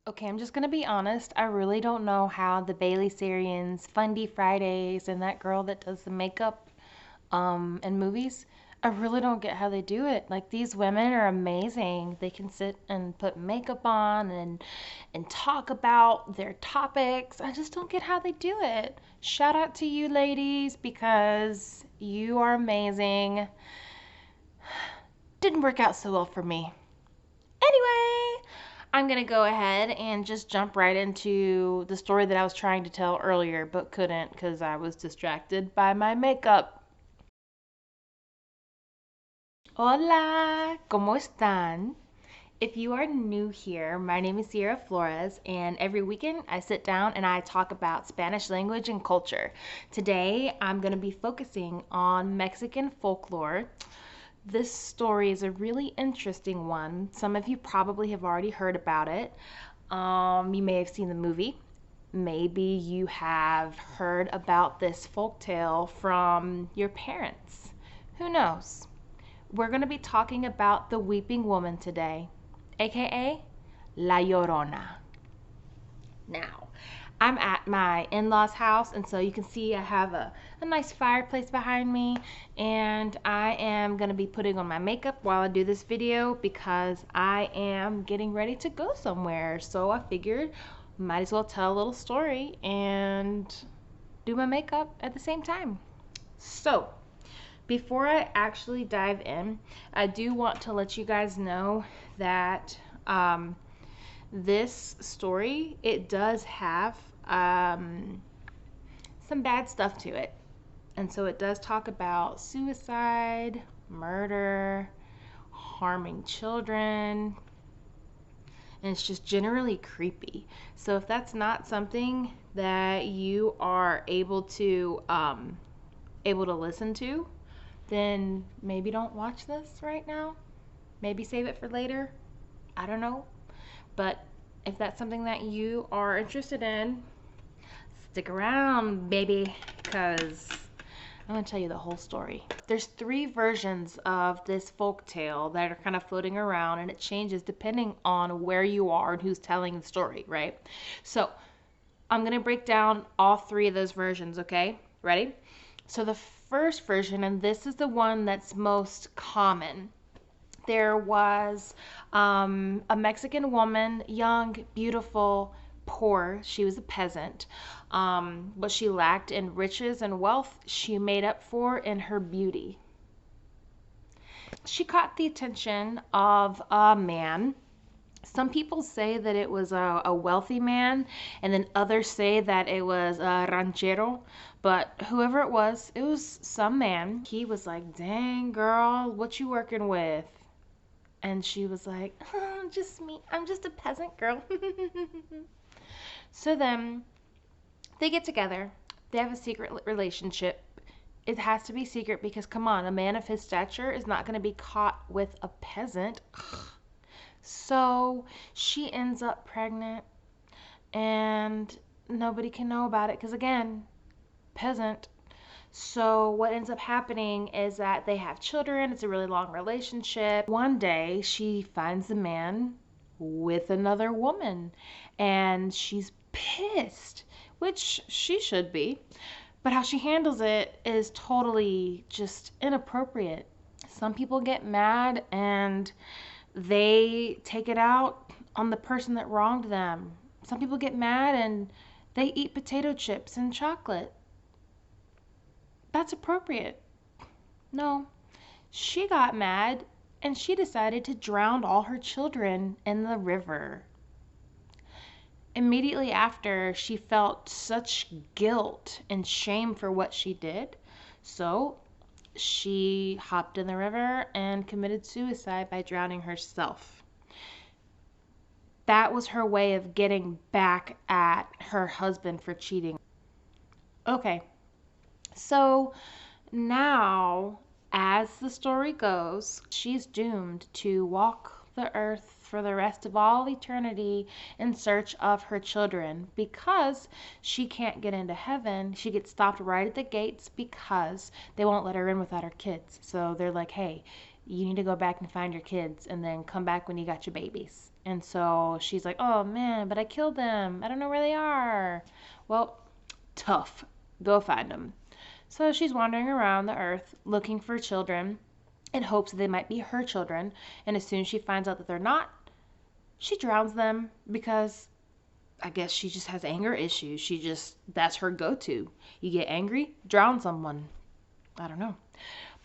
Okay, I'm just gonna be honest. I really don't know how the Bailey Sarians, Fundy Fridays, and that girl that does the makeup in movies, I really don't get how they do it. Like these women are amazing. They can sit and put makeup on and talk about their topics. I just don't get how they do it. Shout out to you ladies because you are amazing. Didn't work out so well for me. Anyway, I'm going to go ahead and just jump right into the story that I was trying to tell earlier, but couldn't because I was distracted by my makeup. Hola, ¿cómo están? If you are new here, my name is Sierra Flores, and every weekend I sit down and I talk about Spanish language and culture. Today I'm going to be focusing on Mexican folklore. This story is a really interesting one. Some of you probably have already heard about it. You may have seen the movie. Maybe you have heard about this folk tale from your parents. Who knows? We're going to be talking about the weeping woman today, aka La Llorona. Now, I'm at my in law's house, and so you can see I have a nice fireplace behind me, and I am going to be putting on my makeup while I do this video because I am getting ready to go somewhere. So I figured might as well tell a little story and do my makeup at the same time. So, before I actually dive in, I do want to let you guys know that this story, it does have some bad stuff to it. And so it does talk about suicide, murder, harming children, and it's just generally creepy. So if that's not something that you are able to listen to, then maybe don't watch this right now. Maybe save it for later. I don't know. But if that's something that you are interested in, stick around, baby, because I'm going to tell you the whole story. There's three versions of this folk tale that are kind of floating around, and it changes depending on where you are and who's telling the story, right? So I'm going to break down all three of those versions, okay? Ready? So the first version, and this is the one that's most common. There was a Mexican woman, young, beautiful, poor. She was a peasant. What she lacked in riches and wealth, she made up for in her beauty. She caught the attention of a man. Some people say that it was a wealthy man, and then others say that it was a ranchero. But whoever it was some man. He was like, "Dang, girl, what you working with?" And she was like, oh, just me. I'm just a peasant girl. So then they get together. They have a secret relationship. It has to be secret because, come on, a man of his stature is not going to be caught with a peasant. So she ends up pregnant and nobody can know about it because, again, peasant. So what ends up happening is that they have children. It's a really long relationship. One day she finds the man with another woman and she's pissed, which she should be. But how she handles it is totally just inappropriate. Some people get mad and they take it out on the person that wronged them. Some people get mad and they eat potato chips and chocolate. That's appropriate. No, she got mad and she decided to drown all her children in the river. Immediately after, she felt such guilt and shame for what she did. So she hopped in the river and committed suicide by drowning herself. That was her way of getting back at her husband for cheating. Okay, so now, as the story goes, she's doomed to walk the earth for the rest of all eternity in search of her children because she can't get into heaven. She gets stopped right at the gates because they won't let her in without her kids. So they're like, hey, you need to go back and find your kids and then come back when you got your babies. And so she's like, oh man, but I killed them. I don't know where they are. Well, tough. Go find them. So she's wandering around the earth looking for children in hopes that they might be her children. And as soon as she finds out that they're not, she drowns them because I guess she just has anger issues. That's her go to. You get angry, drown someone. I don't know.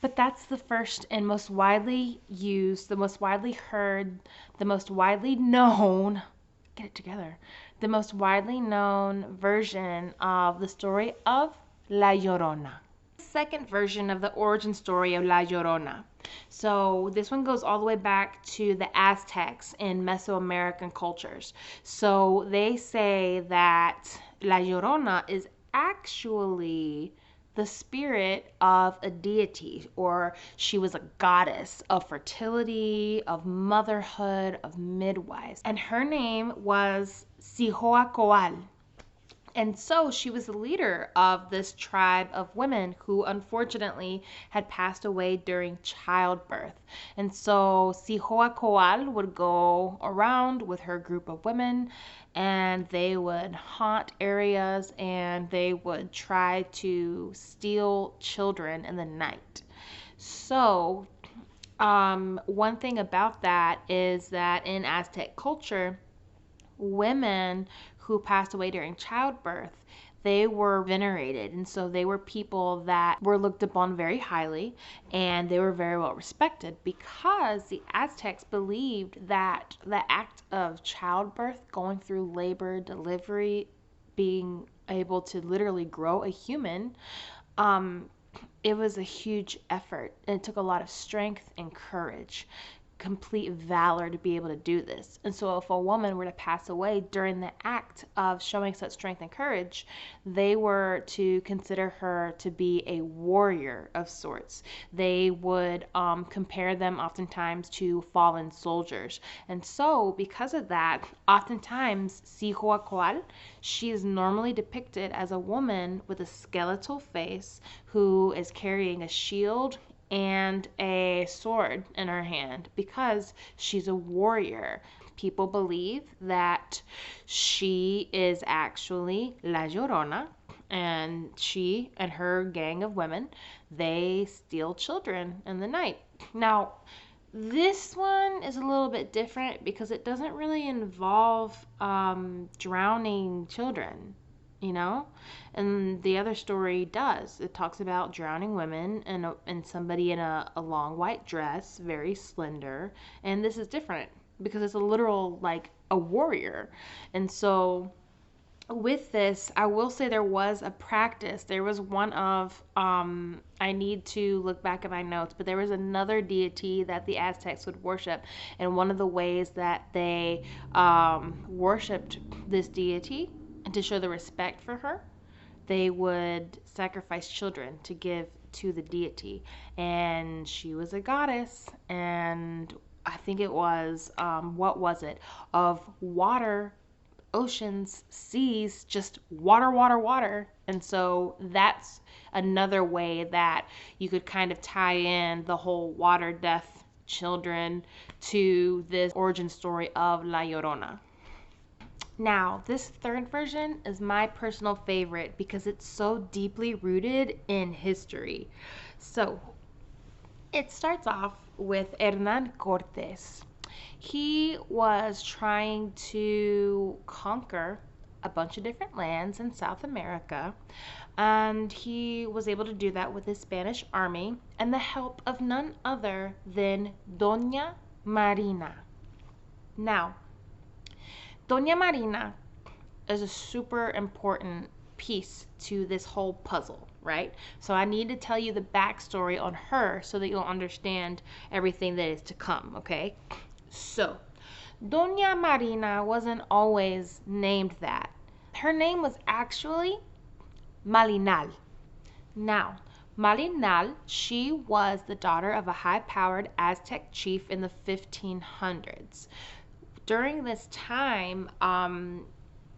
But that's the first and most widely used, the most widely heard, the most widely known, get it together, the most widely known version of the story of La Llorona. Second version of the origin story of La Llorona. So this one goes all the way back to the Aztecs in Mesoamerican cultures. So they say that La Llorona is actually the spirit of a deity, or she was a goddess of fertility, of motherhood, of midwives. And her name was Sihoacoal. And so she was the leader of this tribe of women who unfortunately had passed away during childbirth. And so Sihoacoal would go around with her group of women and they would haunt areas and they would try to steal children in the night. So, one thing about that is that in Aztec culture, women who passed away during childbirth, they were venerated. And so they were people that were looked upon very highly and they were very well respected because the Aztecs believed that the act of childbirth, going through labor, delivery, being able to literally grow a human, it was a huge effort. It took a lot of strength and courage, complete valor to be able to do this. And so if a woman were to pass away during the act of showing such strength and courage, they were to consider her to be a warrior of sorts. They would compare them oftentimes to fallen soldiers. And so because of that, oftentimes Sihuacual, she is normally depicted as a woman with a skeletal face who is carrying a shield and a sword in her hand because she's a warrior. People believe that she is actually La Llorona, and she and her gang of women, they steal children in the night. Now, this one is a little bit different because it doesn't really involve drowning children, you know? And the other story does. It talks about drowning women and somebody in a long white dress, very slender. And this is different because it's a literal, like, a warrior. And so with this, I will say there was a practice. There was one of, I need to look back at my notes, but there was another deity that the Aztecs would worship. And one of the ways that they worshiped this deity, and to show the respect for her, they would sacrifice children to give to the deity. And she was a goddess, and I think it was, what was it? Of water, oceans, seas, just water, water, water. And so that's another way that you could kind of tie in the whole water, death, children to this origin story of La Llorona. Now, this third version is my personal favorite because it's so deeply rooted in history. So, it starts off with Hernan Cortes. He was trying to conquer a bunch of different lands in South America, and he was able to do that with his Spanish army and the help of none other than Doña Marina. Now, Doña Marina is a super important piece to this whole puzzle, right? So I need to tell you the backstory on her so that you'll understand everything that is to come, okay? So, Doña Marina wasn't always named that. Her name was actually Malinal. Now, Malinal, she was the daughter of a high-powered Aztec chief in the 1500s. During this time,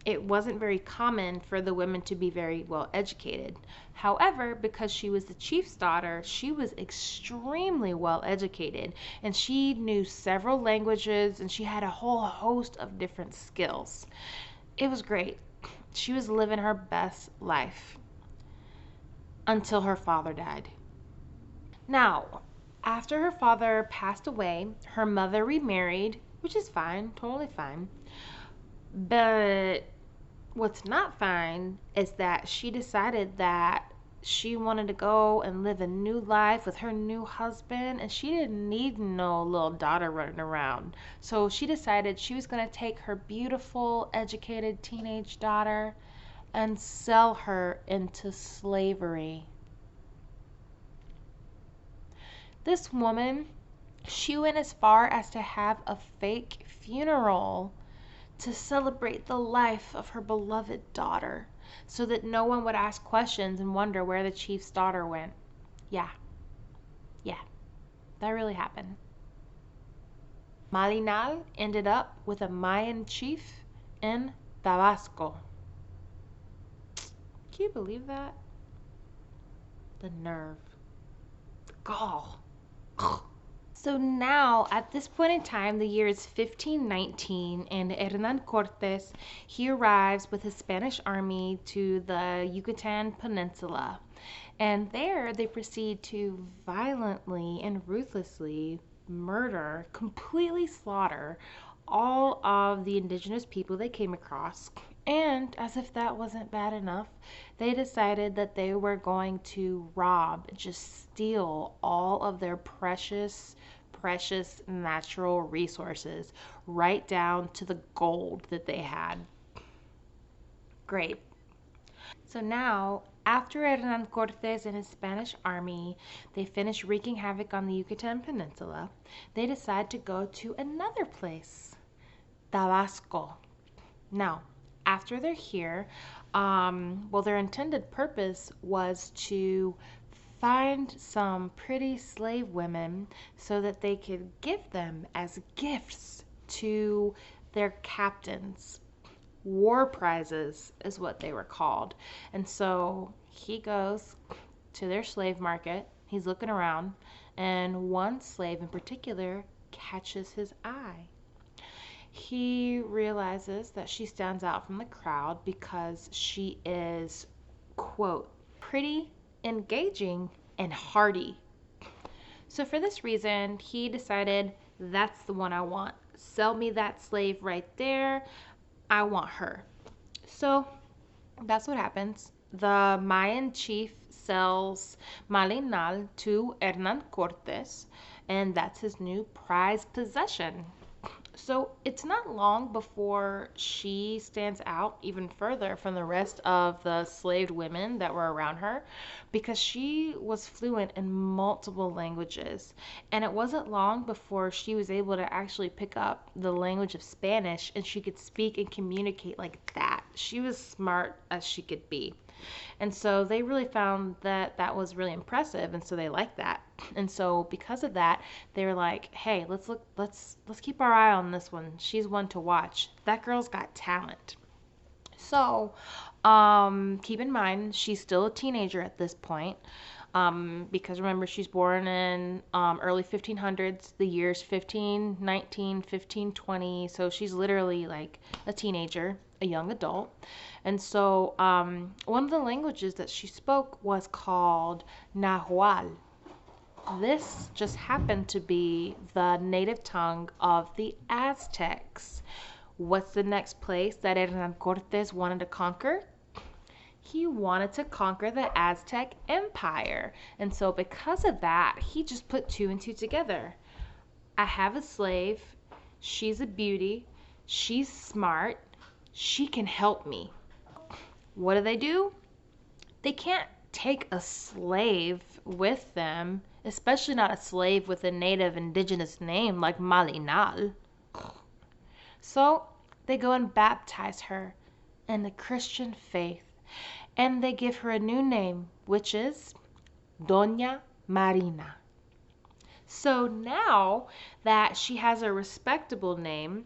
it wasn't very common for the women to be very well educated. However, because she was the chief's daughter, she was extremely well educated and she knew several languages and she had a whole host of different skills. It was great. She was living her best life until her father died. Now, after her father passed away, her mother remarried, which is fine, totally fine. But what's not fine is that she decided that she wanted to go and live a new life with her new husband, and she didn't need no little daughter running around. So she decided she was going to take her beautiful, educated teenage daughter and sell her into slavery. This woman, she went as far as to have a fake funeral to celebrate the life of her beloved daughter so that no one would ask questions and wonder where the chief's daughter went. Yeah, yeah, that really happened. Malinal ended up with a Mayan chief in Tabasco. Can you believe that? The nerve. The gall. So now, at this point in time, the year is 1519, and Hernan Cortes, he arrives with his Spanish army to the Yucatan Peninsula. And there they proceed to violently and ruthlessly murder, completely slaughter all of the indigenous people they came across. And as if that wasn't bad enough, they decided that they were going to rob, just steal all of their precious natural resources, right down to the gold that they had. Great. So now, after Hernan Cortes and his Spanish army, they finish wreaking havoc on the Yucatan Peninsula, they decide to go to another place, Tabasco. Now, after they're here, their intended purpose was to find some pretty slave women so that they could give them as gifts to their captains. War prizes is what they were called. And so he goes to their slave market. He's looking around, and one slave in particular catches his eye. He realizes that she stands out from the crowd because she is, quote, pretty, engaging, and hardy. So for this reason, he decided, that's the one I want. Sell me that slave right there. I want her. So that's what happens. The Mayan chief sells Malinal to Hernan Cortes, and that's his new prized possession. So it's not long before she stands out even further from the rest of the slaved women that were around her because she was fluent in multiple languages. And it wasn't long before she was able to actually pick up the language of Spanish and she could speak and communicate like that. She was smart as she could be. And so they really found that that was really impressive, and so they liked that. And so because of that, they were like, "Hey, let's keep our eye on this one. She's one to watch. That girl's got talent." So, keep in mind she's still a teenager at this point. Because remember, she's born in early 1500s, the years 1519, 1520, so she's literally like a teenager, a young adult. And so one of the languages that she spoke was called Nahual. This just happened to be the native tongue of the Aztecs. What's the next place that Hernan Cortes wanted to conquer? He wanted to conquer the Aztec Empire. And so because of that, he just put two and two together. I have a slave. She's a beauty. She's smart. She can help me. What do? They can't take a slave with them, especially not a slave with a native indigenous name like Malinal. So they go and baptize her in the Christian faith. And they give her a new name, which is Doña Marina. So now that she has a respectable name,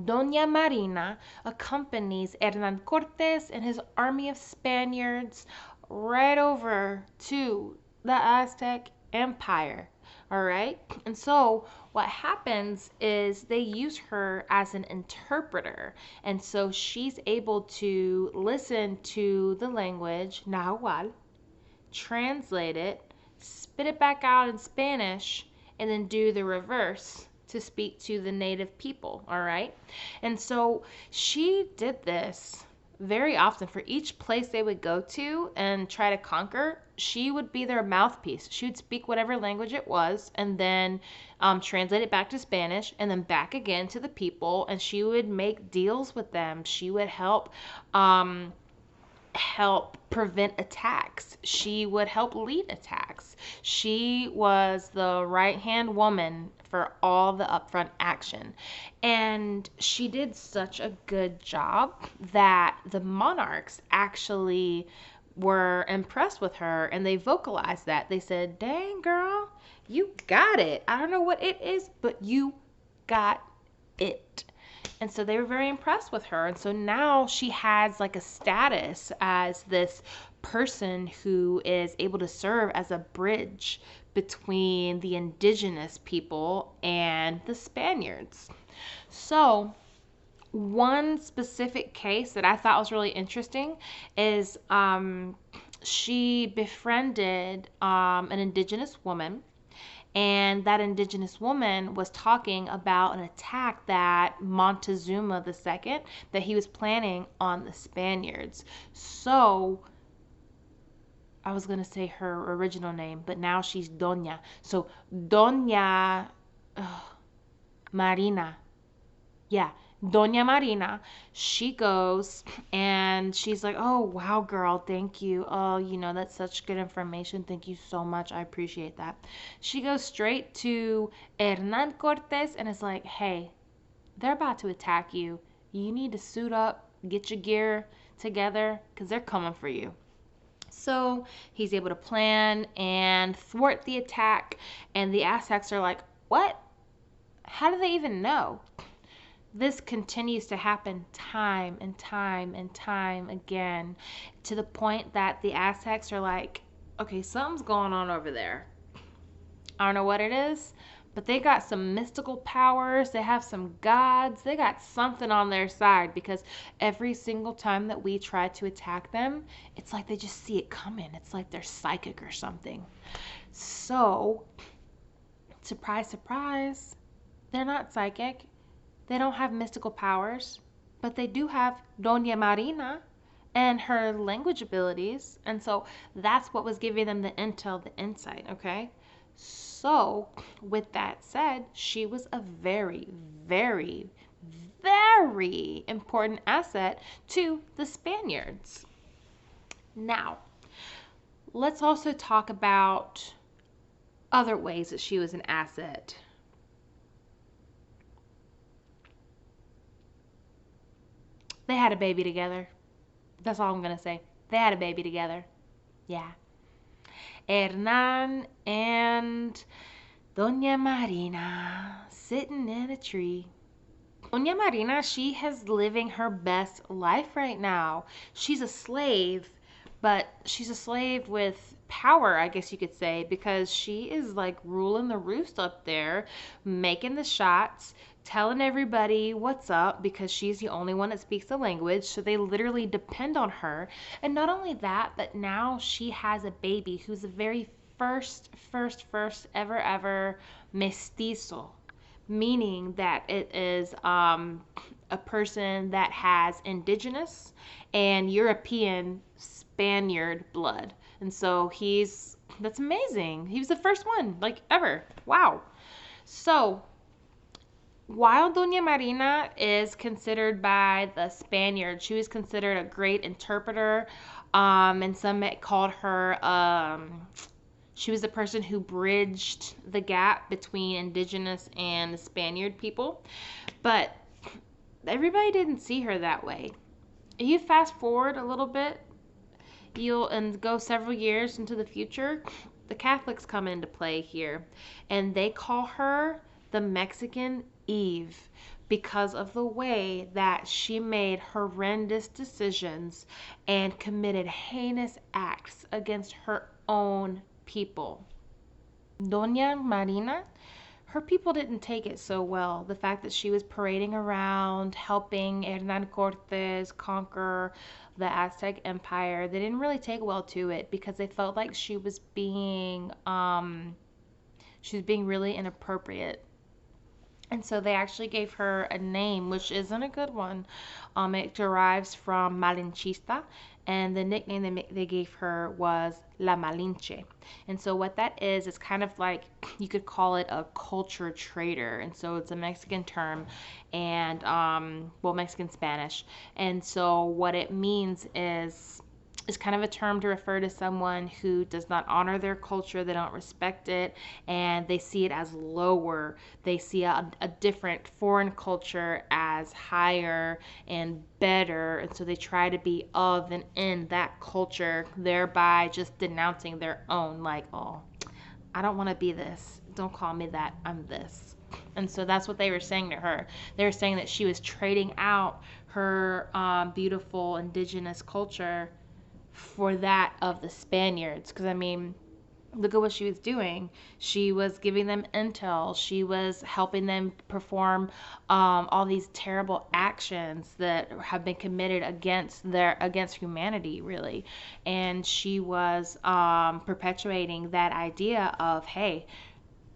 Doña Marina accompanies Hernan Cortes and his army of Spaniards right over to the Aztec Empire. All right. And so what happens is they use her as an interpreter. And so she's able to listen to the language, Nahuatl, translate it, spit it back out in Spanish, and then do the reverse to speak to the native people. All right. And so she did this very often for each place they would go to and try to conquer. She would be their mouthpiece. She would speak whatever language it was and then translate it back to Spanish and then back again to the people. And she would make deals with them. She would help prevent attacks. She would help lead attacks. She was the right hand woman for all the upfront action. And she did such a good job that the monarchs actually were impressed with her and they vocalized that. They said, "Dang, girl, you got it. I don't know what it is, but you got it." And so they were very impressed with her. And so now she has like a status as this person who is able to serve as a bridge between the indigenous people and the Spaniards. So, one specific case that I thought was really interesting is she befriended an indigenous woman, and that indigenous woman was talking about an attack that Montezuma II, that he was planning on the Spaniards. So I was going to say her original name, but now she's Doña. So Doña Marina. Yeah, Doña Marina, she goes and she's like, "Oh, wow, girl, thank you. Oh, that's such good information. Thank you so much. I appreciate that." She goes straight to Hernan Cortes and is like, "Hey, they're about to attack you. You need to suit up, get your gear together, because they're coming for you." So he's able to plan and thwart the attack, and the Aztecs are like, "What? How do they even know?" This continues to happen time and time and time again, to the point that the Aztecs are like, "Okay, something's going on over there. I don't know what it is, but they got some mystical powers. They have some gods. They got something on their side, because every single time that we try to attack them, it's like they just see it coming. It's like they're psychic or something." So, surprise, surprise, they're not psychic. They don't have mystical powers, but they do have Doña Marina and her language abilities. And so that's what was giving them the intel, the insight, okay? So, with that said, she was a very, very, very important asset to the Spaniards. Now, let's also talk about other ways that she was an asset. They had a baby together. That's all I'm going to say. They had a baby together. Yeah. Hernan and Doña Marina sitting in a tree. Doña Marina, she is living her best life right now. She's a slave, but she's a slave with power, I guess you could say, because she is like ruling the roost up there, making the shots, telling everybody what's up, because she's the only one that speaks the language. So they literally depend on her. And not only that, but now she has a baby who's the very first ever mestizo, meaning that it is a person that has indigenous and European Spaniard blood. And so that's amazing. He was the first one, like, ever. Wow. So, while Doña Marina is considered by the Spaniards, she was considered a great interpreter, and some called her, she was the person who bridged the gap between indigenous and the Spaniard people. But everybody didn't see her that way. If you fast forward a little bit, and go several years into the future, the Catholics come into play here, and they call her the Mexican Eve, because of the way that she made horrendous decisions and committed heinous acts against her own people. Doña Marina, her people didn't take it so well. The fact that she was parading around, helping Hernan Cortes conquer the Aztec Empire, they didn't really take well to it because they felt like she was being really inappropriate. And so they actually gave her a name, which isn't a good one. It derives from Malinchista, and the nickname they gave her was La Malinche. And so what that is, it's kind of like you could call it a culture traitor. And so it's a Mexican term, and well, Mexican Spanish. And so what it means is kind of a term to refer to someone who does not honor their culture, they don't respect it, and they see it as lower. They see a different foreign culture as higher and better, and so they try to be of and in that culture, thereby just denouncing their own, like, oh, I don't want to be this. Don't call me that. I'm this. And so that's what they were saying to her. They were saying that she was trading out her beautiful indigenous culture for that of the Spaniards. Because, I mean, look at what she was doing. She was giving them intel. She was helping them perform all these terrible actions that have been committed against humanity, really. And she was perpetuating that idea of, hey,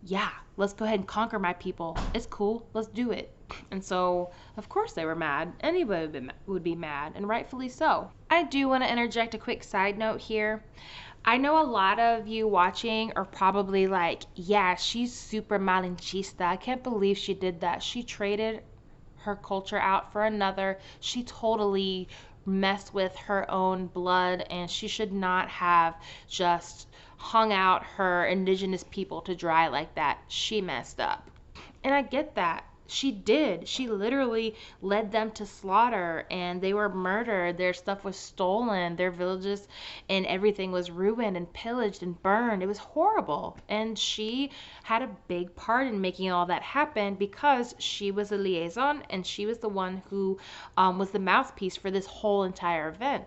yeah, let's go ahead and conquer my people. It's cool. Let's do it. And so, of course, they were mad. Anybody would be mad, and rightfully so. I do want to interject a quick side note here. I know a lot of you watching are probably like, yeah, she's super malinchista. I can't believe she did that. She traded her culture out for another. She totally messed with her own blood, and she should not have just hung out her indigenous people to dry like that. She messed up. And I get that. She did. She literally led them to slaughter, and they were murdered. Their stuff was stolen. Their villages and everything was ruined and pillaged and burned. It was horrible. And she had a big part in making all that happen because she was a liaison, and she was the one who was the mouthpiece for this whole entire event.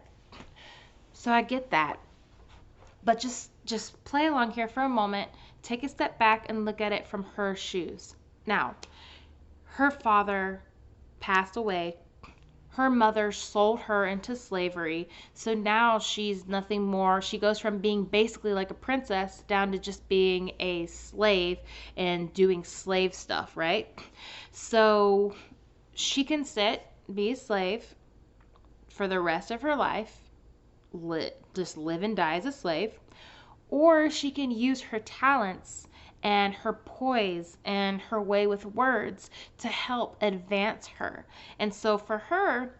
So I get that. But just play along here for a moment. Take a step back and look at it from her shoes. Now, her father passed away. Her mother sold her into slavery. So now she's nothing more. She goes from being basically like a princess down to just being a slave and doing slave stuff, right? So she can be a slave for the rest of her life, just live and die as a slave, or she can use her talents and her poise and her way with words to help advance her. And so for her,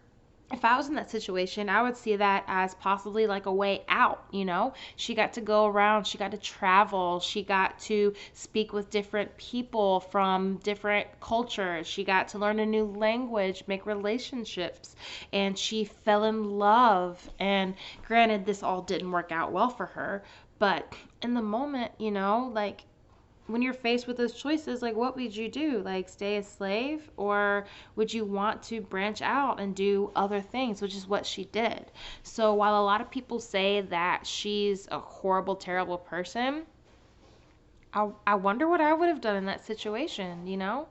if I was in that situation, I would see that as possibly like a way out, you know? She got to go around, she got to travel, she got to speak with different people from different cultures, she got to learn a new language, make relationships, and she fell in love. And granted, this all didn't work out well for her, but in the moment, you know, like, when you're faced with those choices, like, what would you do? Like, stay a slave, or would you want to branch out and do other things, which is what she did. So while a lot of people say that she's a horrible, terrible person, I wonder what I would have done in that situation, you know?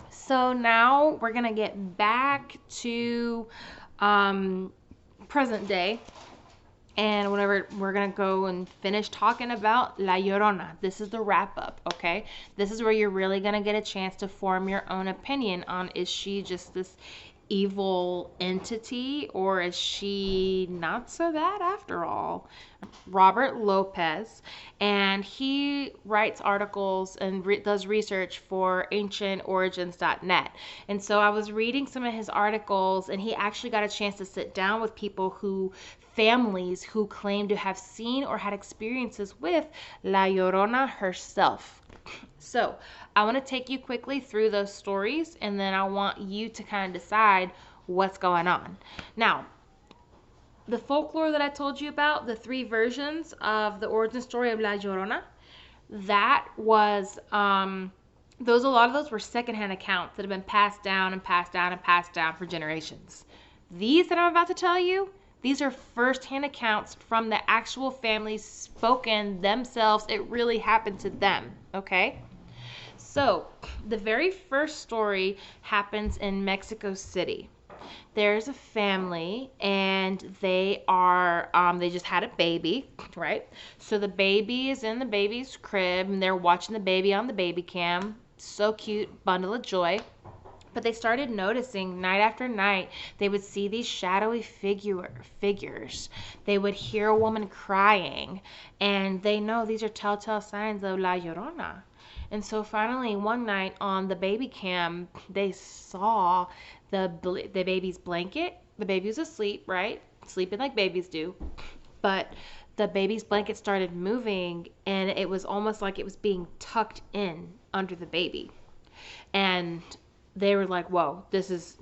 So now we're going to get back to present day. And whenever we're going to go and finish talking about La Llorona. This is the wrap up, okay? This is where you're really going to get a chance to form your own opinion on, is she just this evil entity, or is she not so bad after all? Robert Lopez, and he writes articles and does research for ancientorigins.net. And so I was reading some of his articles, and he actually got a chance to sit down with families who claim to have seen or had experiences with La Llorona herself. So I want to take you quickly through those stories, and then I want you to kind of decide what's going on. Now, the folklore that I told you about, the 3 versions of the origin story of La Llorona, that was A lot of those were secondhand accounts that have been passed down and passed down and passed down for generations. These that I'm about to tell you, these are first-hand accounts from the actual families spoken themselves. It really happened to them, okay? So, the very first story happens in Mexico City. There's a family and they just had a baby, right? So the baby is in the baby's crib and they're watching the baby on the baby cam. So cute, bundle of joy. But they started noticing night after night, they would see these shadowy figures. They would hear a woman crying, and they know these are telltale signs of La Llorona. And so finally, one night on the baby cam, they saw the baby's blanket. The baby was asleep, right? Sleeping like babies do. But the baby's blanket started moving, and it was almost like it was being tucked in under the baby. And they were like, whoa, this is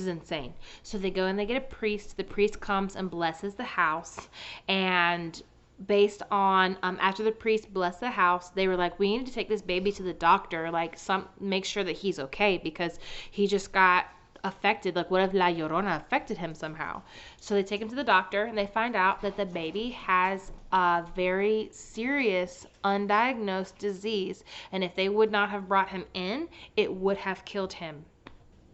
insane. So they go and they get a priest. The priest comes and blesses the house. And based on, after the priest blessed the house, they were like, we need to take this baby to the doctor, like make sure that he's okay, because he just got affected. Like, what if La Llorona affected him somehow? So they take him to the doctor and they find out that the baby has a very serious undiagnosed disease, and if they would not have brought him in, it would have killed him.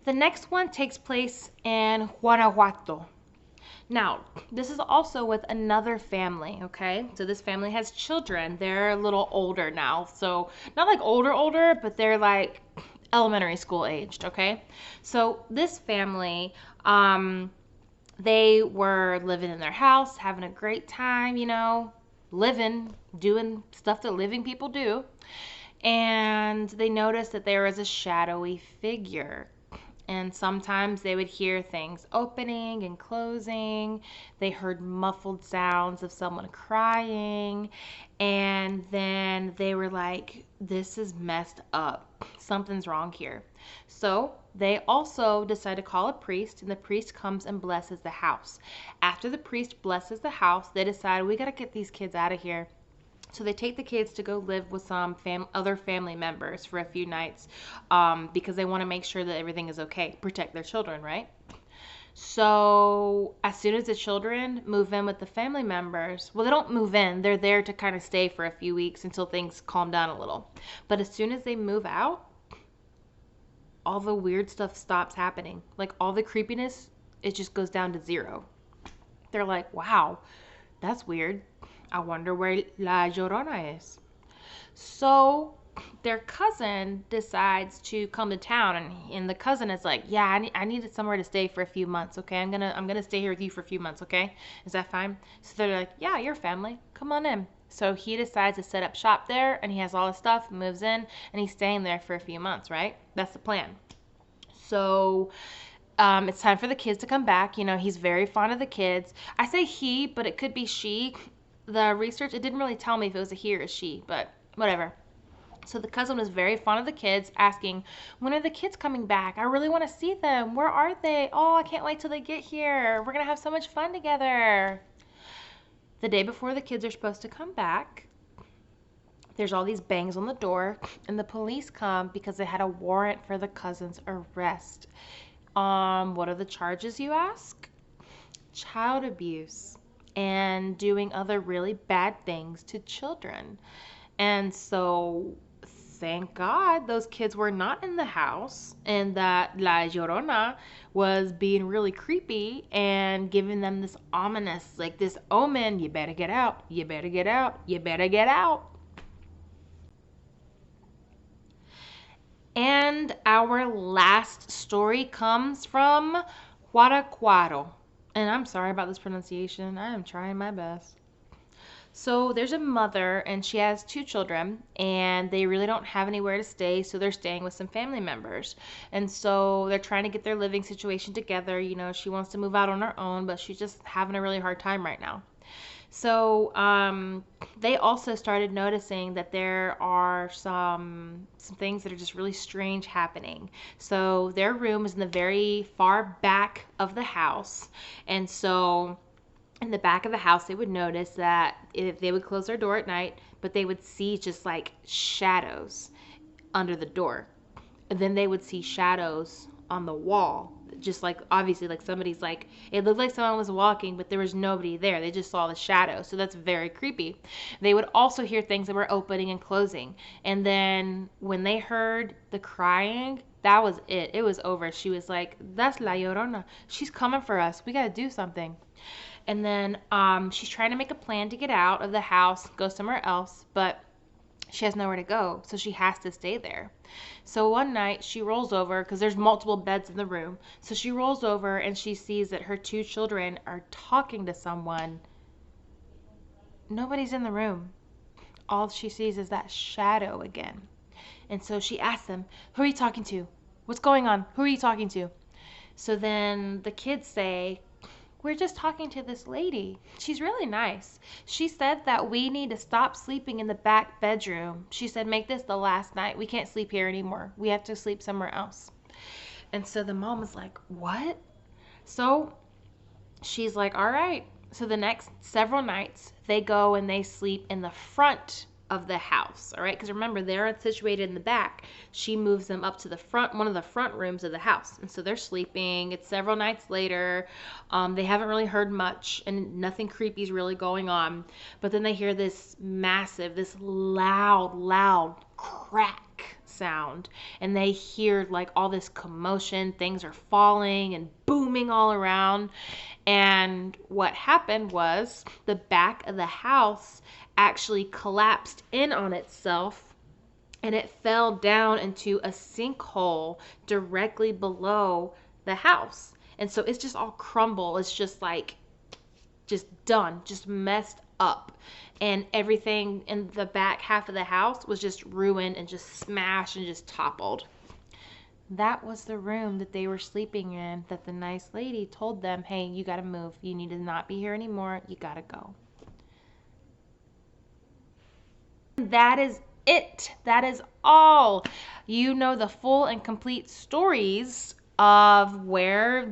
The next one takes place in Guanajuato. Now, this is also with another family, okay? So this family has children. They're a little older now. So not like older, but they're like elementary school aged, okay? So this family, they were living in their house, having a great time, living, doing stuff that living people do. And they noticed that there was a shadowy figure. And sometimes they would hear things opening and closing. They heard muffled sounds of someone crying. And then they were like, this is messed up. Something's wrong here. So they also decide to call a priest, and the priest comes and blesses the house. After the priest blesses the house, they decide, we got to get these kids out of here. So they take the kids to go live with some other family members for a few nights, because they want to make sure that everything is okay, protect their children, right? So as soon as the children move in with the family members, well, they don't move in. They're there to kind of stay for a few weeks until things calm down a little. But as soon as they move out, all the weird stuff stops happening. Like, all the creepiness, it just goes down to zero. They're like, wow, that's weird. I wonder where La Llorona is. So their cousin decides to come to town, and the cousin is like, yeah, I needed somewhere to stay for a few months, okay? I'm gonna stay here with you for a few months, okay? Is that fine? So they're like, yeah, your family, come on in. So he decides to set up shop there, and he has all his stuff, moves in, and he's staying there for a few months, right? That's the plan. So it's time for the kids to come back. He's very fond of the kids. I say he, but it could be she. The research, it didn't really tell me if it was a he or a she, but whatever. So the cousin was very fond of the kids, asking, when are the kids coming back? I really want to see them. Where are they? Oh, I can't wait till they get here. We're going to have so much fun together. The day before the kids are supposed to come back, there's all these bangs on the door, and the police come because they had a warrant for the cousin's arrest. What are the charges, you ask? Child abuse and doing other really bad things to children. And so, thank God those kids were not in the house, and that La Llorona was being really creepy and giving them this ominous, like this omen, you better get out, you better get out, you better get out. And our last story comes from Guaracuaro. And I'm sorry about this pronunciation. I am trying my best. So there's a mother, and she has two children, and they really don't have anywhere to stay, so they're staying with some family members. And so they're trying to get their living situation together. She wants to move out on her own, but she's just having a really hard time right now. So they also started noticing that there are some things that are just really strange happening. So their room is in the very far back of the house, and so in the back of the house they would notice that if they would close their door at night, but they would see just like shadows under the door. And then they would see shadows on the wall, just like obviously like somebody's like, it looked like someone was walking, but there was nobody there. They just saw the shadow. So that's very creepy. They would also hear things that were opening and closing. And then when they heard the crying, that was it. It was over. She was like, that's La Llorona. She's coming for us. We got to do something. And then she's trying to make a plan to get out of the house, go somewhere else, but she has nowhere to go, so she has to stay there. So one night she rolls over because there's multiple beds in the room. So she rolls over and she sees that her two children are talking to someone. Nobody's in the room. All she sees is that shadow again. And so she asks them, who are you talking to? What's going on? Who are you talking to? So then the kids say, we're just talking to this lady. She's really nice. She said that we need to stop sleeping in the back bedroom. She said, make this the last night. We can't sleep here anymore. We have to sleep somewhere else. And so the mom was like, what? So she's like, all right. So the next several nights, they go and they sleep in the front of the house, all right? Because remember, they're situated in the back. She moves them up to the front, one of the front rooms of the house. And so they're sleeping. It's several nights later. They haven't really heard much, and nothing creepy is really going on. But then they hear this massive, this loud crack sound. And they hear like all this commotion. Things are falling and booming all around. And what happened was the back of the house actually collapsed in on itself, and it fell down into a sinkhole directly below the house. And so it's just all crumble. It's just like, just done, just messed up. And everything in the back half of the house was just ruined and just smashed and just toppled. That was the room that they were sleeping in, that the nice lady told them, hey, you gotta move. You need to not be here anymore. You gotta go. That is it. That is all. You know the full and complete stories of where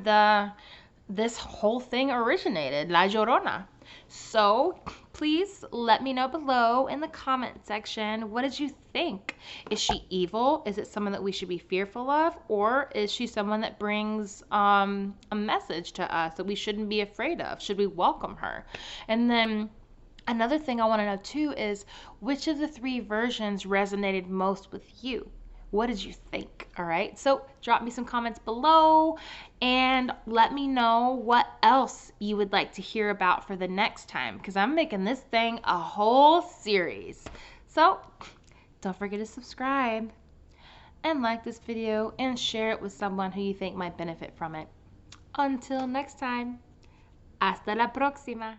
this whole thing originated, La Llorona. So please let me know below in the comment section, what did you think? Is she evil? Is it someone that we should be fearful of? Or is she someone that brings a message to us that we shouldn't be afraid of? Should we welcome her? And then another thing I want to know too is, which of the three versions resonated most with you? What did you think? All right, so drop me some comments below and let me know what else you would like to hear about for the next time, because I'm making this thing a whole series. So don't forget to subscribe and like this video and share it with someone who you think might benefit from it. Until next time, hasta la próxima.